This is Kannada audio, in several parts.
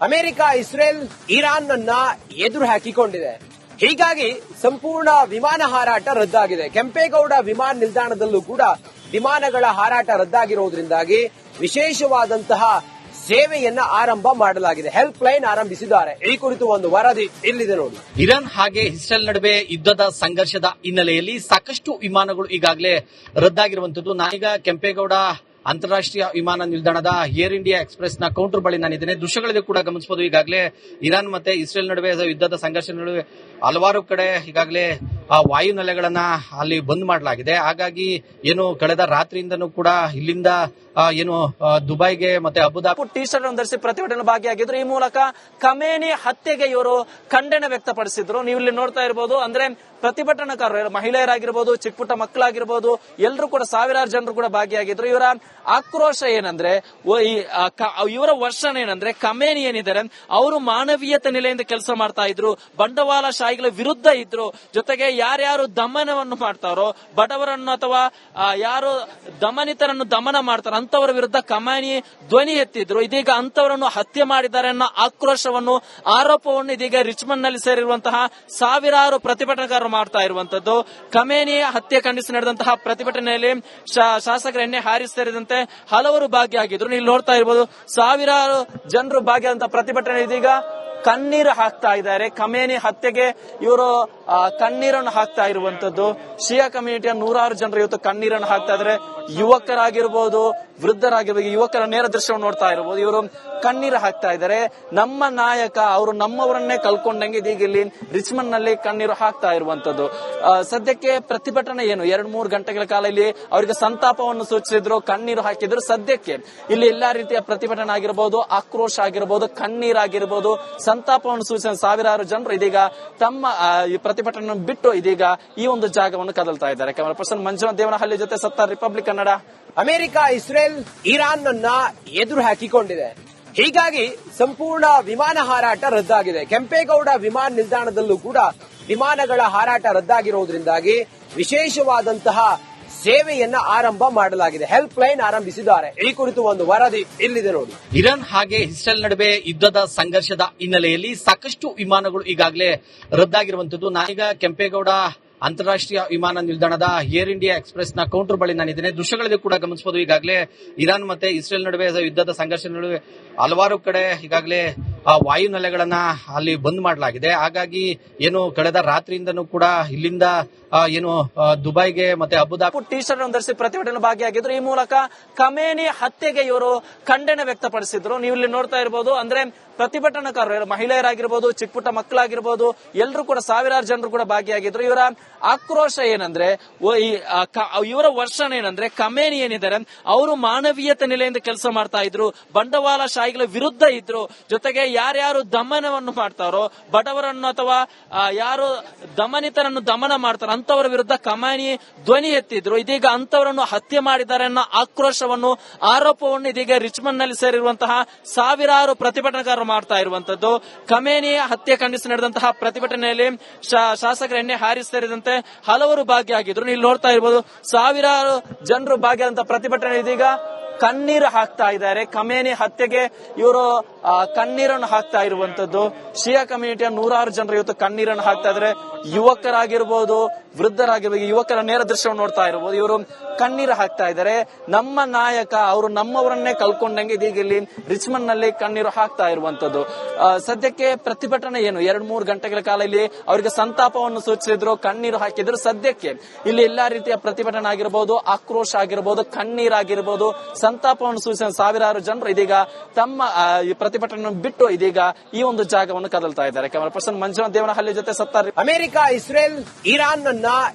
ಅಮೆರಿಕ ಇಸ್ರೇಲ್ ಇರಾನ್ ಅನ್ನ ಎದುರು ಹಾಕಿಕೊಂಡಿದೆ. ಹೀಗಾಗಿ ಸಂಪೂರ್ಣ ವಿಮಾನ ಹಾರಾಟ ರದ್ದಾಗಿದೆ. ಕೆಂಪೇಗೌಡ ವಿಮಾನ ನಿಲ್ದಾಣದಲ್ಲೂ ಕೂಡ ವಿಮಾನಗಳ ಹಾರಾಟ ರದ್ದಾಗಿರುವುದರಿಂದಾಗಿ ವಿಶೇಷವಾದಂತಹ ಸೇವೆಯನ್ನ ಆರಂಭ ಮಾಡಲಾಗಿದೆ. ಹೆಲ್ಪ್ ಲೈನ್ ಆರಂಭಿಸಿದ್ದಾರೆ. ಈ ಕುರಿತು ಒಂದು ವರದಿ ಇಲ್ಲಿದೆ ನೋಡಿ. ಇರಾನ್ ಹಾಗೆ ಇಸ್ರೇಲ್ ನಡುವೆ ಯುದ್ಧದ ಸಂಘರ್ಷದ ಹಿನ್ನೆಲೆಯಲ್ಲಿ ಸಾಕಷ್ಟು ವಿಮಾನಗಳು ಈಗಾಗಲೇ ರದ್ದಾಗಿರುವಂತದ್ದು. ನಾನೀಗ ಕೆಂಪೇಗೌಡ ಅಂತಾರಾಷ್ಟ್ರೀಯ ವಿಮಾನ ನಿಲ್ದಾಣದ ಏರ್ ಇಂಡಿಯಾ ಎಕ್ಸ್ಪ್ರೆಸ್ ನ ಕೌಂಟರ್ ಬಳಿ ನಾನಿದ್ದೇನೆ. ದೃಶ್ಯಗಳಲ್ಲಿ ಕೂಡ ಗಮನಿಸಬಹುದು. ಈಗಾಗಲೇ ಇರಾನ್ ಮತ್ತೆ ಇಸ್ರೇಲ್ ನಡುವೆ ಯುದ್ಧದ ಸಂಘರ್ಷ ನಡುವೆ ಹಲವಾರು ಕಡೆ ಈಗಾಗಲೇ ವಾಯು ನೆಲೆಗಳನ್ನ ಅಲ್ಲಿ ಬಂದ್ ಮಾಡಲಾಗಿದೆ. ಹಾಗಾಗಿ ಏನು ಕಳೆದ ರಾತ್ರಿಯಿಂದನೂ ಕೂಡ ಇಲ್ಲಿಂದ ಏನು ದುಬೈಗೆ ಮತ್ತೆ ಅಬುದಾಬಿ ಟಿ ಶರ್ಟ್ ಅನ್ನು ಧರಿಸಿ ಪ್ರತಿಭಟನೆ ಭಾಗಿಯಾಗಿದ್ರು. ಈ ಮೂಲಕ ಖಮೇನಿ ಹತ್ಯೆಗೆ ಇವರು ಖಂಡನೆ ವ್ಯಕ್ತಪಡಿಸಿದ್ರು. ನೀವು ಇಲ್ಲಿ ನೋಡ್ತಾ ಇರಬಹುದು. ಅಂದ್ರೆ ಪ್ರತಿಭಟನಾಕಾರರು ಮಹಿಳೆಯರಾಗಿರ್ಬೋದು, ಚಿಕ್ಕ ಪುಟ್ಟ ಮಕ್ಕಳಾಗಿರ್ಬೋದು, ಎಲ್ಲರೂ ಕೂಡ ಸಾವಿರಾರು ಜನರು ಕೂಡ ಭಾಗಿಯಾಗಿದ್ರು. ಇವರ ಆಕ್ರೋಶ ಏನಂದ್ರೆ, ಇವರ ವರ್ಷನ್ ಏನಂದ್ರೆ, ಖಮೇನಿ ಏನಿದ್ದಾರೆ ಅವರು ಮಾನವೀಯತೆ ನೆಲೆಯಿಂದ ಕೆಲಸ ಮಾಡ್ತಾ ಇದ್ರು, ಬಂಡವಾಳಶಾಹಿಗಳ ವಿರುದ್ಧ ಇದ್ರು. ಜೊತೆಗೆ ಯಾರ್ಯಾರು ದಮನವನ್ನು ಮಾಡ್ತಾರೋ, ಬಡವರನ್ನು ಅಥವಾ ಯಾರು ದಮನಿತರನ್ನು ದಮನ ಮಾಡ್ತಾರೋ ಅಂತವರ ವಿರುದ್ಧ ಖಮೇನಿ ಧ್ವನಿ ಎತ್ತಿದ್ರು. ಇದೀಗ ಅಂತವರನ್ನು ಹತ್ಯೆ ಮಾಡಿದ್ದಾರೆ ಅನ್ನೋ ಆಕ್ರೋಶವನ್ನು, ಆರೋಪವನ್ನು ಇದೀಗ ರಿಚ್ಮಂಡ್ ನಲ್ಲಿ ಸೇರಿರುವಂತಹ ಸಾವಿರಾರು ಪ್ರತಿಭಟನಾಕಾರರು ಮಾಡ್ತಾ ಇರುವಂತದ್ದು. ಖಮೇನಿ ಹತ್ಯೆ ಖಂಡಿಸಿ ನಡೆದಂತಹ ಪ್ರತಿಭಟನೆಯಲ್ಲಿ ಶಾಸಕರ ಎಣ್ಣೆ ಹ್ಯಾರಿಸ್ ಸೇರಿದಂತೆ ಹಲವರು ಭಾಗಿಯಾಗಿದ್ರು. ನೀವು ನೋಡ್ತಾ ಇರಬಹುದು. ಸಾವಿರಾರು ಜನರು ಭಾಗಿಯಾದಂತಹ ಪ್ರತಿಭಟನೆ ಇದೀಗ ಕಣ್ಣೀರು ಹಾಕ್ತಾ ಇದ್ದಾರೆ. ಖಮೇನಿ ಹತ್ಯೆಗೆ ಇವರು ಕಣ್ಣೀರನ್ನು ಹಾಕ್ತಾ ಇರುವಂತದ್ದು. ಶಿಯಾ ಕಮ್ಯುನಿಟಿಯ ನೂರಾರು ಜನರು ಇವತ್ತು ಕಣ್ಣೀರನ್ನು ಹಾಕ್ತಾ ಇದ್ದಾರೆ. ಯುವಕರಾಗಿರ್ಬೋದು, ವೃದ್ಧರಾಗಿರ್ಬೋದು, ಯುವಕರ ನೇರ ದೃಶ್ಯವನ್ನು ನೋಡ್ತಾ ಇರಬಹುದು. ಇವರು ಕಣ್ಣೀರು ಹಾಕ್ತಾ ಇದ್ದಾರೆ. ನಮ್ಮ ನಾಯಕ ಅವರು ನಮ್ಮವರನ್ನೇ ಕಲ್ಕೊಂಡಂಗೆ ಇದೀಗ ಇಲ್ಲಿ ರಿಚ್ಮಂಡ್ ನಲ್ಲಿ ಕಣ್ಣೀರು ಹಾಕ್ತಾ ಇರುವಂತದ್ದು. ಸದ್ಯಕ್ಕೆ ಪ್ರತಿಭಟನೆ ಏನು 2-3 ಗಂಟೆಗಳ ಕಾಲ ಇಲ್ಲಿ ಅವರಿಗೆ ಸಂತಾಪವನ್ನು ಸೂಚಿಸಿದ್ರು, ಕಣ್ಣೀರು ಹಾಕಿದ್ರು. ಸದ್ಯಕ್ಕೆ ಇಲ್ಲಿ ಎಲ್ಲಾ ರೀತಿಯ ಪ್ರತಿಭಟನೆ ಆಗಿರಬಹುದು, ಆಕ್ರೋಶ ಆಗಿರಬಹುದು, ಕಣ್ಣೀರಾಗಿರ್ಬೋದು, ಸಂತಾಪವನ್ನು ಸೂಚಿಸಿದ ಸಾವಿರಾರು ಜನರು ಇದೀಗ ತಮ್ಮ ಈ ಪ್ರತಿಭಟನೆ ಬಿಟ್ಟು ಇದೀಗ ಈ ಒಂದು ಜಾಗವನ್ನು ಕದಲ್ತಾ ಇದ್ದಾರೆ. ಕ್ಯಾಮರಾ ಪರ್ಸನ್ ಮಂಜುನಾಥ್ ದೇವನಹಳ್ಳಿ ಜೊತೆ Sattar, republic Kannada. America Israel Iran ಅನ್ನ ಎದುರು ಹಾಕಿಕೊಂಡಿದೆ. ಹೀಗಾಗಿ ಸಂಪೂರ್ಣ ವಿಮಾನ ಹಾರಾಟ ರದ್ದಾಗಿದೆ. ಕೆಂಪೇಗೌಡ ವಿಮಾನ ನಿಲ್ದಾಣದಲ್ಲೂ ಕೂಡ ವಿಮಾನಗಳ ಹಾರಾಟ ರದ್ದಾಗಿರುವುದರಿಂದಾಗಿ ವಿಶೇಷವಾದಂತಹ ಸೇವೆಯನ್ನ ಆರಂಭ ಮಾಡಲಾಗಿದೆ. ಹೆಲ್ಪ್ ಲೈನ್ ಆರಂಭಿಸಿದ್ದಾರೆ. ಈ ಕುರಿತು ಒಂದು ವರದಿ ಇಲ್ಲಿದೆ ನೋಡಿ. ಇರಾನ್ ಹಾಗೆ ಇಸ್ರೇಲ್ ನಡುವೆ ಯುದ್ಧದ ಸಂಘರ್ಷದ ಹಿನ್ನೆಲೆಯಲ್ಲಿ ಸಾಕಷ್ಟು ವಿಮಾನಗಳು ಈಗಾಗಲೇ ರದ್ದಾಗಿರುವಂತದ್ದು. ನಾನೀಗ ಕೆಂಪೇಗೌಡ ಅಂತಾರಾಷ್ಟ್ರೀಯ ವಿಮಾನ ನಿಲ್ದಾಣದ ಏರ್ ಇಂಡಿಯಾ ಎಕ್ಸ್ಪ್ರೆಸ್ ನ ಕೌಂಟರ್ ಬಳಿ ನಾನಿದ್ದೇನೆ. ದೃಶ್ಯಗಳಲ್ಲಿ ಕೂಡ ಗಮನಿಸಬಹುದು. ಈಗಾಗಲೇ ಇರಾನ್ ಮತ್ತೆ ಇಸ್ರೇಲ್ ನಡುವೆ ಯುದ್ಧದ ಸಂಘರ್ಷ ನಡುವೆ ಹಲವಾರು ಕಡೆ ಈಗಾಗಲೇ ವಾಯು ನೆಲೆಗಳನ್ನ ಅಲ್ಲಿ ಬಂದ್ ಮಾಡಲಾಗಿದೆ. ಹಾಗಾಗಿ ಏನು ಕಳೆದ ರಾತ್ರಿಯಿಂದನೂ ಕೂಡ ಇಲ್ಲಿಂದ ಏನು ದುಬೈಗೆ ಮತ್ತೆ ಅಬುದಾಬಿ ಟಿ ಶರ್ಟ್ ಅನ್ನು ಧರಿಸಿ ಪ್ರತಿಭಟನೆ ಭಾಗಿಯಾಗಿದ್ರು. ಈ ಮೂಲಕ ಖಮೇನಿ ಹತ್ಯೆಗೆ ಇವರು ಖಂಡನೆ ವ್ಯಕ್ತಪಡಿಸಿದ್ರು. ನೀವು ಇಲ್ಲಿ ನೋಡ್ತಾ ಇರಬಹುದು. ಅಂದ್ರೆ ಪ್ರತಿಭಟನಾಕಾರರು ಮಹಿಳೆಯರಾಗಿರ್ಬೋದು, ಚಿಕ್ಕ ಪುಟ್ಟ ಮಕ್ಕಳಾಗಿರ್ಬೋದು, ಎಲ್ಲರೂ ಕೂಡ ಸಾವಿರಾರು ಜನರು ಕೂಡ ಭಾಗಿಯಾಗಿದ್ರು. ಇವರ ಆಕ್ರೋಶ ಏನಂದ್ರೆ, ಇವರ ವರ್ಷನ್ ಏನಂದ್ರೆ, ಖಮೇನಿ ಏನಿದ್ದಾರೆ ಅವರು ಮಾನವೀಯತೆ ನೆಲೆಯಿಂದ ಕೆಲಸ ಮಾಡ್ತಾ ಇದ್ರು, ಬಂಡವಾಳಶಾಹಿಗಳ ವಿರುದ್ಧ ಇದ್ರು. ಜೊತೆಗೆ ಯಾರ್ಯಾರು ದಮನವನ್ನು ಮಾಡ್ತಾರೋ, ಬಡವರನ್ನು ಅಥವಾ ಯಾರು ದಮನಿತರನ್ನು ದಮನ ಮಾಡ್ತಾರೋ ಅಂತವರ ವಿರುದ್ಧ ಖಮೇನಿ ಧ್ವನಿ ಎತ್ತಿದ್ರು. ಇದೀಗ ಅಂತವರನ್ನು ಹತ್ಯೆ ಮಾಡಿದ್ದಾರೆ ಅನ್ನೋ ಆಕ್ರೋಶವನ್ನು, ಆರೋಪವನ್ನು ಇದೀಗ ರಿಚ್ಮಂಡ್ ನಲ್ಲಿ ಸೇರಿರುವಂತಹ ಸಾವಿರಾರು ಪ್ರತಿಭಟನಾಕಾರರು ಮಾಡ್ತಾ ಇರುವಂತದ್ದು. ಖಮೇನಿ ಹತ್ಯೆ ಖಂಡಿಸಿ ನಡೆದಂತಹ ಪ್ರತಿಭಟನೆಯಲ್ಲಿ ಶಾಸಕರ ಎಣ್ಣೆ ಹ್ಯಾರಿಸ್ ಸೇರಿದಂತೆ ಹಲವರು ಭಾಗಿಯಾಗಿದ್ರು. ನೀವು ನೋಡ್ತಾ ಇರಬಹುದು. ಸಾವಿರಾರು ಜನರು ಭಾಗಿಯಾದಂತಹ ಪ್ರತಿಭಟನೆ ಇದೀಗ ಕಣ್ಣೀರು ಹಾಕ್ತಾ ಇದ್ದಾರೆ. ಖಮೇನಿ ಹತ್ಯೆಗೆ ಇವರು ಕಣ್ಣೀರನ್ನು ಹಾಕ್ತಾ ಇರುವಂತದ್ದು. ಶಿಯಾ ಕಮ್ಯುನಿಟಿಯ ನೂರಾರು ಜನರು ಇವತ್ತು ಕಣ್ಣೀರನ್ನು ಹಾಕ್ತಾ ಇದ್ದಾರೆ. ಯುವಕರಾಗಿರ್ಬೋದು, ವೃದ್ಧರಾಗಿರ್ಬೋದು, ಯುವಕರ ನೇರ ದೃಶ್ಯವನ್ನು ನೋಡ್ತಾ ಇರಬಹುದು. ಇವರು ಕಣ್ಣೀರು ಹಾಕ್ತಾ ಇದ್ದಾರೆ. ನಮ್ಮ ನಾಯಕ ಅವರು ನಮ್ಮವರನ್ನೇ ಕಲ್ಕೊಂಡಂಗೆ ಇದೀಗ ಇಲ್ಲಿ ರಿಚ್ಮಂಡ್ ನಲ್ಲಿ ಕಣ್ಣೀರು ಹಾಕ್ತಾ ಇರುವಂತದ್ದು. ಸದ್ಯಕ್ಕೆ ಪ್ರತಿಭಟನೆ ಏನು 2-3 ಗಂಟೆಗಳ ಕಾಲ ಇಲ್ಲಿ ಅವರಿಗೆ ಸಂತಾಪವನ್ನು ಸೂಚಿಸಿದ್ರು, ಕಣ್ಣೀರು ಹಾಕಿದ್ರು. ಸದ್ಯಕ್ಕೆ ಇಲ್ಲಿ ಎಲ್ಲಾ ರೀತಿಯ ಪ್ರತಿಭಟನೆ ಆಗಿರಬಹುದು, ಆಕ್ರೋಶ ಆಗಿರಬಹುದು, ಕಣ್ಣೀರಾಗಿರ್ಬೋದು, ಸಂತಾಪವನ್ನು ಸೂಚಿಸಿದ ಸಾವಿರಾರು ಜನರು ಇದೀಗ ತಮ್ಮ ಈ ಪ್ರತಿಭಟನೆ ಬಿಟ್ಟು ಇದೀಗ ಈ ಒಂದು ಜಾಗವನ್ನು ಕದಲ್ತಾ ಇದ್ದಾರೆ. ಕ್ಯಾಮರಾ ಪರ್ಸನ್ ಮಂಜುನಾಥ್ ದೇವನಹಳ್ಳಿ ಜೊತೆ ಸತ್ತಾರ್. ಅಮೆರಿಕ ಇಸ್ರೇಲ್ ಇರಾನ್ ಅನ್ನ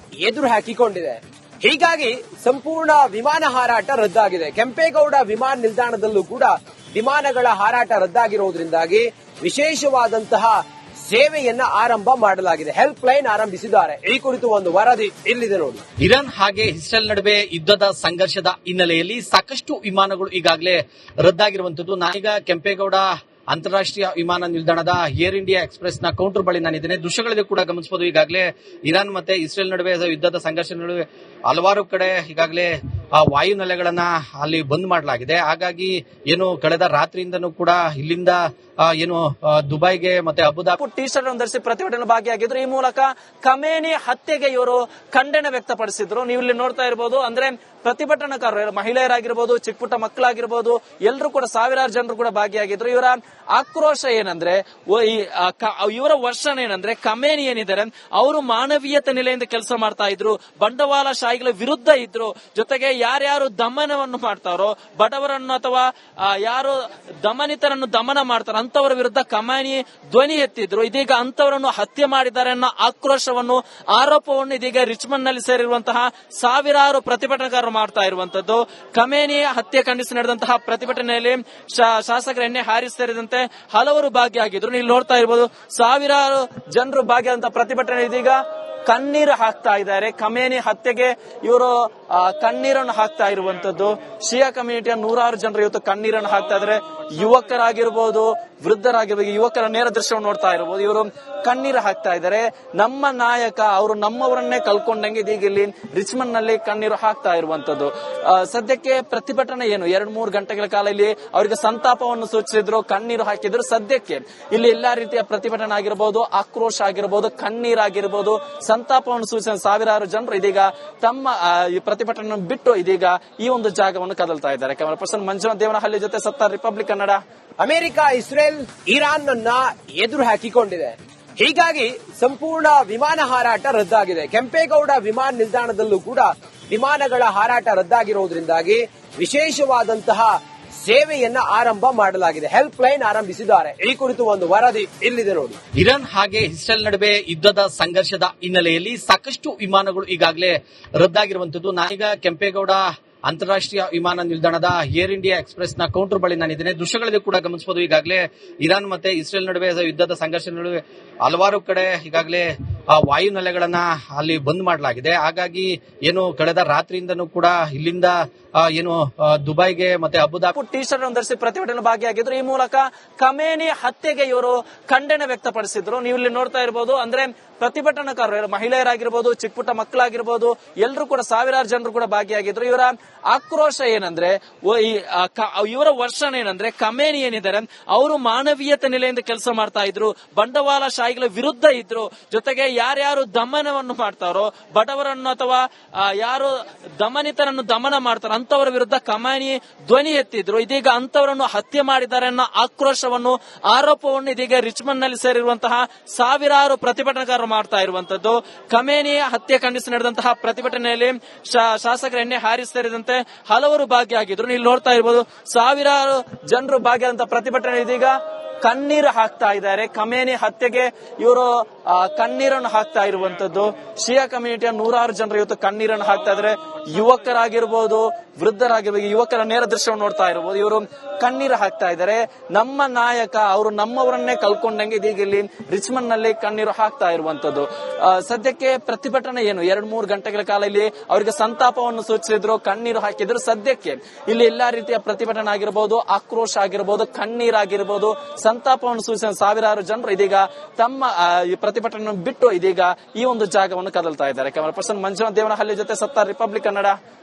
ಎದುರು ಹಾಕಿಕೊಂಡಿದೆ. ಹೀಗಾಗಿ ಸಂಪೂರ್ಣ ವಿಮಾನ ಹಾರಾಟ ರದ್ದಾಗಿದೆ. ಕೆಂಪೇಗೌಡ ವಿಮಾನ ನಿಲ್ದಾಣದಲ್ಲೂ ಕೂಡ ವಿಮಾನಗಳ ಹಾರಾಟ ರದ್ದಾಗಿರುವುದರಿಂದಾಗಿ ವಿಶೇಷವಾದಂತಹ ಸೇವೆಯನ್ನ ಆರಂಭ ಮಾಡಲಾಗಿದೆ. ಹೆಲ್ಪ್ ಲೈನ್ ಆರಂಭಿಸಿದ್ದಾರೆ. ಈ ಕುರಿತು ಒಂದು ವರದಿ ಇಲ್ಲಿದೆ ನೋಡಿ. ಇರಾನ್ ಹಾಗೆ ಇಸ್ರೇಲ್ ನಡುವೆ ಯುದ್ಧದ ಸಂಘರ್ಷದ ಹಿನ್ನೆಲೆಯಲ್ಲಿ ಸಾಕಷ್ಟು ವಿಮಾನಗಳು ಈಗಾಗಲೇ ರದ್ದಾಗಿರುವಂತದ್ದು. ನಾನೀಗ ಕೆಂಪೇಗೌಡ ಅಂತಾರಾಷ್ಟ್ರೀಯ ವಿಮಾನ ನಿಲ್ದಾಣದ ಏರ್ ಇಂಡಿಯಾ ಎಕ್ಸ್ಪ್ರೆಸ್ ನ ಕೌಂಟರ್ ಬಳಿ ನಾನಿದ್ದೇನೆ. ದೃಶ್ಯಗಳಲ್ಲಿ ಕೂಡ ಗಮನಿಸಬಹುದು. ಈಗಾಗಲೇ ಇರಾನ್ ಮತ್ತೆ ಇಸ್ರೇಲ್ ನಡುವೆ ಯುದ್ಧದ ಸಂಘರ್ಷ ನಡುವೆ ಹಲವಾರು ಕಡೆ ಈಗಾಗಲೇ ವಾಯುನೆಲೆಗಳನ್ನ ಅಲ್ಲಿ ಬಂದ್ ಮಾಡಲಾಗಿದೆ. ಹಾಗಾಗಿ ಏನು ಕಳೆದ ರಾತ್ರಿಯಿಂದನೂ ಕೂಡ ಇಲ್ಲಿಂದ ದುಬೈಗೆ ಮತ್ತೆ ಅಬುದಾಬಿ ಟಿ ಶರ್ಟ್ ಅನ್ನು ಧರಿಸಿ ಪ್ರತಿಭಟನೆ ಭಾಗಿಯಾಗಿದ್ರು. ಈ ಮೂಲಕ ಖಮೇನಿ ಹತ್ಯೆಗೆ ಇವರು ಖಂಡನೆ ವ್ಯಕ್ತಪಡಿಸಿದ್ರು. ನೀವು ಇಲ್ಲಿ ನೋಡ್ತಾ ಇರಬಹುದು. ಅಂದ್ರೆ ಪ್ರತಿಭಟನಾಕಾರರು, ಮಹಿಳೆಯರಾಗಿರ್ಬೋದು, ಚಿಕ್ಕ ಪುಟ್ಟ ಮಕ್ಕಳಾಗಿರ್ಬೋದು, ಎಲ್ಲರೂ ಕೂಡ ಸಾವಿರಾರು ಜನರು ಕೂಡ ಭಾಗಿಯಾಗಿದ್ರು. ಇವರ ಆಕ್ರೋಶ ಏನಂದ್ರೆ, ಇವರ ವರ್ಷನ್ ಏನಂದ್ರೆ, ಖಮೇನಿ ಏನಿದ್ದಾರೆ ಅವರು ಮಾನವೀಯತೆ ನೆಲೆಯಿಂದ ಕೆಲಸ ಮಾಡ್ತಾ ಇದ್ರು, ಬಂಡವಾಳಶಾಹಿಗಳ ವಿರುದ್ಧ ಇದ್ರು. ಜೊತೆಗೆ ಯಾರ್ಯಾರು ದಮನವನ್ನು ಮಾಡ್ತಾರೋ, ಬಡವರನ್ನು ಅಥವಾ ಯಾರು ದಮನಿತರನ್ನು ದಮನ ಮಾಡ್ತಾರೋ ಅಂತವರ ವಿರುದ್ಧ ಖಮೇನಿ ಧ್ವನಿ ಎತ್ತಿದ್ರು. ಇದೀಗ ಅಂತವರನ್ನು ಹತ್ಯೆ ಮಾಡಿದ್ದಾರೆ ಅನ್ನೋ ಆಕ್ರೋಶವನ್ನು, ಆರೋಪವನ್ನು ಇದೀಗ ರಿಚ್ಮಂಡ್ ನಲ್ಲಿ ಸೇರಿರುವಂತಹ ಸಾವಿರಾರು ಪ್ರತಿಭಟನಾಕಾರರು ಮಾಡ್ತಾ ಇರುವಂತದ್ದು. ಖಮೇನಿ ಹತ್ಯೆ ಖಂಡಿಸಿ ನಡೆದಂತಹ ಪ್ರತಿಭಟನೆಯಲ್ಲಿ ಶಾಸಕರ ಎಣ್ಣೆ ಹಾರಿಸ್ ಸೇರಿದಂತೆ ಹಲವರು ಭಾಗಿಯಾಗಿದ್ರು. ನೀವು ನೋಡ್ತಾ ಇರಬಹುದು, ಸಾವಿರಾರು ಜನರು ಭಾಗಿಯಾದಂತಹ ಪ್ರತಿಭಟನೆ ಇದೀಗ ಕಣ್ಣೀರು ಹಾಕ್ತಾ ಇದ್ದಾರೆ. ಖಮೇನಿ ಹತ್ಯೆಗೆ ಇವರು ಕಣ್ಣೀರನ್ನು ಹಾಕ್ತಾ ಇರುವಂತದ್ದು. ಶಿಯಾ ಕಮ್ಯುನಿಟಿಯ ನೂರಾರು ಜನರು ಇವತ್ತು ಕಣ್ಣೀರನ್ನು ಹಾಕ್ತಾ ಇದ್ದಾರೆ. ಯುವಕರಾಗಿರ್ಬೋದು, ವೃದ್ಧರಾಗಿರ್ಬೋದು, ಯುವಕರ ನೇರ ದೃಶ್ಯವನ್ನು ನೋಡ್ತಾ ಇರಬಹುದು. ಇವರು ಕಣ್ಣೀರು ಹಾಕ್ತಾ ಇದ್ದಾರೆ. ನಮ್ಮ ನಾಯಕ ಅವರು ನಮ್ಮವರನ್ನೇ ಕಳ್ಕೊಂಡಂಗೆ ಇದೀಗ ಇಲ್ಲಿ ರಿಚ್ಮಂಡ್ ನಲ್ಲಿ ಕಣ್ಣೀರು ಹಾಕ್ತಾ ಇರುವಂತದ್ದು. ಸದ್ಯಕ್ಕೆ ಪ್ರತಿಭಟನೆ ಏನು 2-3 ಗಂಟೆಗಳ ಕಾಲ ಇಲ್ಲಿ ಅವರಿಗೆ ಸಂತಾಪವನ್ನು ಸೂಚಿಸಿದ್ರು, ಕಣ್ಣೀರು ಹಾಕಿದ್ರು. ಸದ್ಯಕ್ಕೆ ಇಲ್ಲಿ ಎಲ್ಲಾ ರೀತಿಯ ಪ್ರತಿಭಟನೆ ಆಗಿರಬಹುದು, ಆಕ್ರೋಶ ಆಗಿರಬಹುದು, ಕಣ್ಣೀರಾಗಿರ್ಬೋದು, ಸಂತಾಪವನ್ನು ಸೂಚಿಸಿದ ಸಾವಿರಾರು ಜನರು ಇದೀಗ ತಮ್ಮ ಈ ಪ್ರತಿಭಟನೆಯನ್ನು ಬಿಟ್ಟು ಇದೀಗ ಈ ಒಂದು ಜಾಗವನ್ನು ಕದಲ್ತಾ ಇದ್ದಾರೆ. ಕ್ಯಾಮರಾ ಪರ್ಸನ್ ಮಂಜುನಾಥ್ ದೇವನಹಳ್ಳಿ ಜೊತೆ Sattar, republic Kannada. America Israel Iran ಅನ್ನ ಎದುರು ಹಾಕಿಕೊಂಡಿದೆ. ಹೀಗಾಗಿ ಸಂಪೂರ್ಣ ವಿಮಾನ ಹಾರಾಟ ರದ್ದಾಗಿದೆ. ಕೆಂಪೇಗೌಡ ವಿಮಾನ ನಿಲ್ದಾಣದಲ್ಲೂ ಕೂಡ ವಿಮಾನಗಳ ಹಾರಾಟ ರದ್ದಾಗಿರುವುದರಿಂದಾಗಿ ವಿಶೇಷವಾದಂತಹ ಸೇವೆಯನ್ನ ಆರಂಭ ಮಾಡಲಾಗಿದೆ. ಹೆಲ್ಪ್ ಲೈನ್ ಆರಂಭಿಸಿದ್ದಾರೆ. ಈ ಕುರಿತು ಒಂದು ವರದಿ ಇಲ್ಲಿದೆ ನೋಡಿ. ಇರಾನ್ ಹಾಗೆ ಇಸ್ರೇಲ್ ನಡುವೆ ಯುದ್ಧದ ಸಂಘರ್ಷದ ಹಿನ್ನೆಲೆಯಲ್ಲಿ ಸಾಕಷ್ಟು ವಿಮಾನಗಳು ಈಗಾಗಲೇ ರದ್ದಾಗಿರುವಂತದ್ದು. ನಾನೀಗ ಕೆಂಪೇಗೌಡ ಅಂತಾರಾಷ್ಟ್ರೀಯ ವಿಮಾನ ನಿಲ್ದಾಣದ ಏರ್ ಇಂಡಿಯಾ ಎಕ್ಸ್ಪ್ರೆಸ್ ನ ಕೌಂಟರ್ ಬಳಿ ನಾನಿದ್ದೇನೆ. ದೃಶ್ಯಗಳಲ್ಲಿ ಕೂಡ ಗಮನಿಸಬಹುದು. ಈಗಾಗಲೇ ಇರಾನ್ ಮತ್ತೆ ಇಸ್ರೇಲ್ ನಡುವೆ ಯುದ್ಧದ ಸಂಘರ್ಷ ನಡುವೆ ಹಲವಾರು ಕಡೆ ಈಗಾಗಲೇ ವಾಯುನೆಲೆಗಳನ್ನ ಅಲ್ಲಿ ಬಂದ್ ಮಾಡಲಾಗಿದೆ. ಹಾಗಾಗಿ ಕಳೆದ ರಾತ್ರಿಯಿಂದನೂ ಕೂಡ ಇಲ್ಲಿಂದ ದುಬೈಗೆ ಮತ್ತೆ ಅಬುದಾಬಿ ಟಿ ಶರ್ಟ್ ಅನ್ನು ಧರಿಸಿ ಪ್ರತಿಭಟನೆ ಭಾಗಿಯಾಗಿದ್ರು. ಈ ಮೂಲಕ ಖಮೇನಿ ಹತ್ಯೆಗೆ ಇವರು ಖಂಡನೆ ವ್ಯಕ್ತಪಡಿಸಿದ್ರು. ನೀವು ಇಲ್ಲಿ ನೋಡ್ತಾ ಇರಬಹುದು. ಅಂದ್ರೆ ಪ್ರತಿಭಟನಾಕಾರರು, ಮಹಿಳೆಯರಾಗಿರ್ಬೋದು, ಚಿಕ್ಕ ಪುಟ್ಟ ಮಕ್ಕಳಾಗಿರ್ಬೋದು, ಎಲ್ಲರೂ ಕೂಡ ಸಾವಿರಾರು ಜನರು ಕೂಡ ಭಾಗಿಯಾಗಿದ್ರು. ಇವರ ಆಕ್ರೋಶ ಏನಂದ್ರೆ, ಇವರ ವರ್ಷನ್ ಏನಂದ್ರೆ, ಖಮೇನಿ ಏನಿದ್ದಾರೆ ಅವರು ಮಾನವೀಯತೆ ನೆಲೆಯಿಂದ ಕೆಲಸ ಮಾಡ್ತಾ ಇದ್ರು, ಬಂಡವಾಳಶಾಹಿಗಳ ವಿರುದ್ಧ ಇದ್ರು. ಜೊತೆಗೆ ಯಾರ್ಯಾರು ದಮನವನ್ನು ಮಾಡ್ತಾರೋ, ಬಡವರನ್ನು ಅಥವಾ ಯಾರು ದಮನಿತರನ್ನು ದಮನ ಮಾಡ್ತಾರೋ ಅಂತವರ ವಿರುದ್ಧ ಖಮೇನಿ ಧ್ವನಿ ಎತ್ತಿದ್ರು. ಇದೀಗ ಅಂತವರನ್ನು ಹತ್ಯೆ ಮಾಡಿದ್ದಾರೆ ಅನ್ನೋ ಆಕ್ರೋಶವನ್ನು, ಆರೋಪವನ್ನು ಇದೀಗ ರಿಚ್ಮಂಡ್ ನಲ್ಲಿ ಸೇರಿರುವಂತಹ ಸಾವಿರಾರು ಪ್ರತಿಭಟನಾಕಾರರು ಮಾಡ್ತಾ ಇರುವಂತದ್ದು. ಖಮೇನಿ ಹತ್ಯೆ ಖಂಡಿಸಿ ನಡೆದಂತಹ ಪ್ರತಿಭಟನೆಯಲ್ಲಿ ಶಾಸಕರ ಎಣ್ಣೆ ಹಾರಿಸ್ ಸೇರಿದಂತೆ ಹಲವರು ಭಾಗಿಯಾಗಿದ್ರು. ನೀವು ನೋಡ್ತಾ ಇರಬಹುದು, ಸಾವಿರಾರು ಜನರು ಭಾಗಿಯಾದಂತಹ ಪ್ರತಿಭಟನೆ ಇದೀಗ ಕಣ್ಣೀರು ಹಾಕ್ತಾ ಇದ್ದಾರೆ. ಖಮೇನಿ ಹತ್ಯೆಗೆ ಇವರು ಕಣ್ಣೀರನ್ನು ಹಾಕ್ತಾ ಇರುವಂತದ್ದು. ಶಿಯಾ ಕಮ್ಯುನಿಟಿಯ ನೂರಾರು ಜನರು ಇವತ್ತು ಕಣ್ಣೀರನ್ನು ಹಾಕ್ತಾ ಇದ್ದಾರೆ. ಯುವಕರಾಗಿರ್ಬೋದು, ವೃದ್ಧರಾಗಿರ್ಬೋದು, ಯುವಕರ ನೇರ ದೃಶ್ಯವನ್ನು ನೋಡ್ತಾ ಇರಬಹುದು. ಇವರು ಕಣ್ಣೀರು ಹಾಕ್ತಾ ಇದ್ದಾರೆ. ನಮ್ಮ ನಾಯಕ ಅವರು ನಮ್ಮವರನ್ನೇ ಕಳ್ಕೊಂಡಂಗೆ ಇದೀಗ ಇಲ್ಲಿ ರಿಚ್ಮಂಡ್ ನಲ್ಲಿ ಕಣ್ಣೀರು ಹಾಕ್ತಾ ಇರುವಂತದ್ದು. ಸದ್ಯಕ್ಕೆ ಪ್ರತಿಭಟನೆ ಏನು 2-3 ಗಂಟೆಗಳ ಕಾಲ ಇಲ್ಲಿ ಅವರಿಗೆ ಸಂತಾಪವನ್ನು ಸೂಚಿಸಿದ್ರು, ಕಣ್ಣೀರು ಹಾಕಿದ್ರು. ಸದ್ಯಕ್ಕೆ ಇಲ್ಲಿ ಎಲ್ಲಾ ರೀತಿಯ ಪ್ರತಿಭಟನೆ ಆಗಿರಬಹುದು, ಆಕ್ರೋಶ ಆಗಿರಬಹುದು, ಕಣ್ಣೀರಾಗಿರ್ಬೋದು, ಸಂತಾಪವನ್ನು ಸೂಚಿಸಿದ ಸಾವಿರಾರು ಜನರು ಇದೀಗ ತಮ್ಮ ಈ ಪ್ರತಿಭಟನೆಯನ್ನು ಬಿಟ್ಟು ಇದೀಗ ಈ ಒಂದು ಜಾಗವನ್ನು ಕದಲ್ತಾ ಇದ್ದಾರೆ. ಕ್ಯಾಮರಾ ಪರ್ಸನ್ ಮಂಜುನಾಥ್ ದೇವನಹಳ್ಳಿ ಜೊತೆ ಸತ್ತಾರ್, ರಿಪಬ್ಲಿಕ್ ಕನ್ನಡ.